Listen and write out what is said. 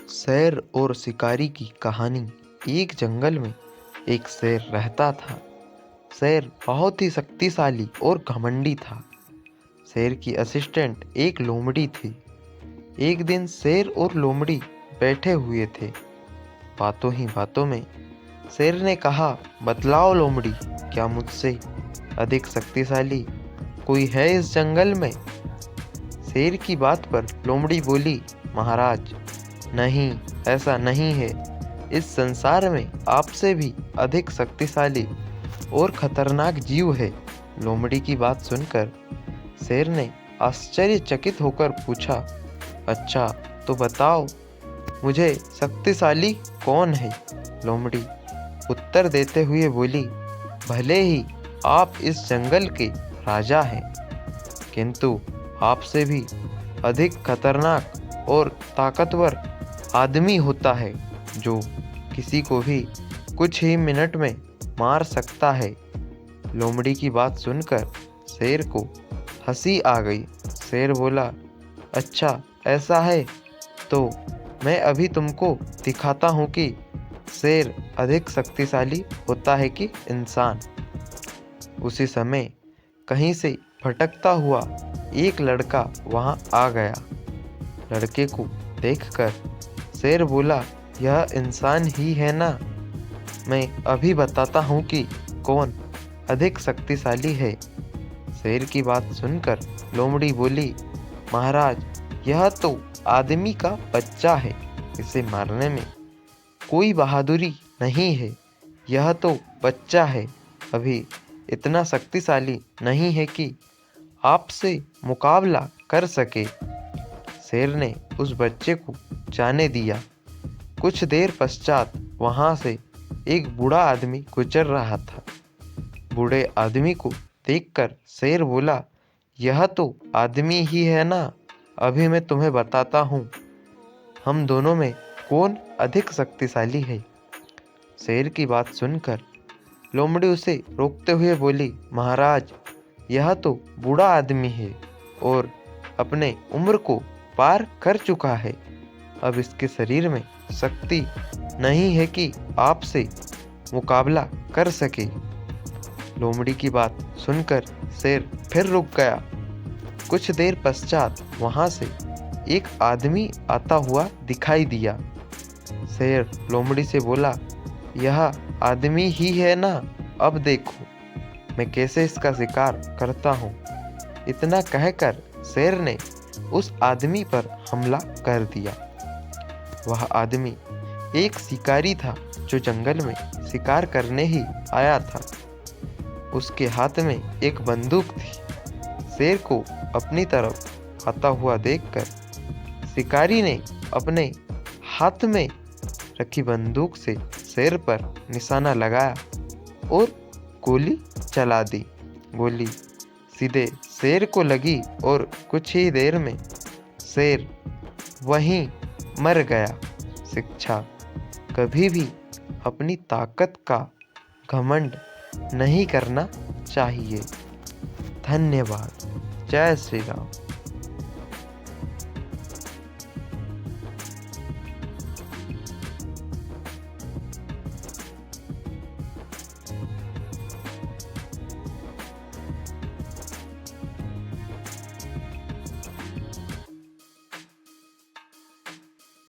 शेर और शिकारी की कहानी। एक जंगल में एक शेर रहता था। शेर बहुत ही शक्तिशाली और घमंडी था। शेर की असिस्टेंट एक लोमड़ी थी। एक दिन शेर और लोमड़ी बैठे हुए थे। बातों ही बातों में शेर ने कहा, बतलाओ लोमड़ी, क्या मुझसे अधिक शक्तिशाली कोई है इस जंगल में? शेर की बात पर लोमड़ी बोली, महाराज, नहीं, ऐसा नहीं है। इस संसार में आपसे भी अधिक शक्तिशाली और खतरनाक जीव है। लोमड़ी की बात सुनकर शेर ने आश्चर्यचकित होकर पूछा, अच्छा, तो बताओ, मुझे शक्तिशाली कौन है? लोमड़ी उत्तर देते हुए बोली, भले ही आप इस जंगल के राजा हैं, किंतु आपसे भी अधिक खतरनाक और ताकतवर आदमी होता है, जो किसी को भी कुछ ही मिनट में मार सकता है। लोमड़ी की बात सुनकर शेर को हंसी आ गई। शेर बोला, अच्छा ऐसा है, तो मैं अभी तुमको दिखाता हूँ कि शेर अधिक शक्तिशाली होता है कि इंसान। उसी समय कहीं से भटकता हुआ एक लड़का वहां आ गया। लड़के को देखकर शेर बोला, यह इंसान ही है ना? मैं अभी बताता हूँ कि कौन अधिक शक्तिशाली है। शेर की बात सुनकर लोमड़ी बोली, महाराज, यह तो आदमी का बच्चा है। इसे मारने में कोई बहादुरी नहीं है। यह तो बच्चा है, अभी इतना शक्तिशाली नहीं है कि आपसे मुकाबला कर सके। शेर ने उस बच्चे को जाने दिया। कुछ देर पश्चात वहां से एक बूढ़ा आदमी गुजर रहा था। बूढ़े आदमी को देखकर शेर बोला, यह तो आदमी ही है ना? अभी मैं तुम्हें बताता हूँ हम दोनों में कौन अधिक शक्तिशाली है। शेर की बात सुनकर लोमड़ी उसे रोकते हुए बोली, महाराज, यह तो बूढ़ा आदमी है और अपने उम्र को पार कर चुका है। अब इसके शरीर में शक्ति नहीं है कि आपसे मुकाबला कर सके। लोमड़ी की बात सुनकर शेर फिर रुक गया। कुछ देर पश्चात वहां से एक आदमी आता हुआ दिखाई दिया। शेर लोमड़ी से बोला, यह आदमी ही है ना? अब देखो मैं कैसे इसका शिकार करता हूँ। इतना कहकर शेर ने उस आदमी पर हमला कर दिया। वह आदमी एक शिकारी था जो जंगल में शिकार करने ही आया था। उसके हाथ में एक बंदूक थी। शेर को अपनी तरफ आता हुआ देखकर शिकारी ने अपने हाथ में रखी बंदूक से शेर पर निशाना लगाया और गोली चला दी। गोली सीधे शेर को लगी और कुछ ही देर में शेर वहीं मर गया। शिक्षा, कभी भी अपनी ताकत का घमंड नहीं करना चाहिए। धन्यवाद। जय श्री राम।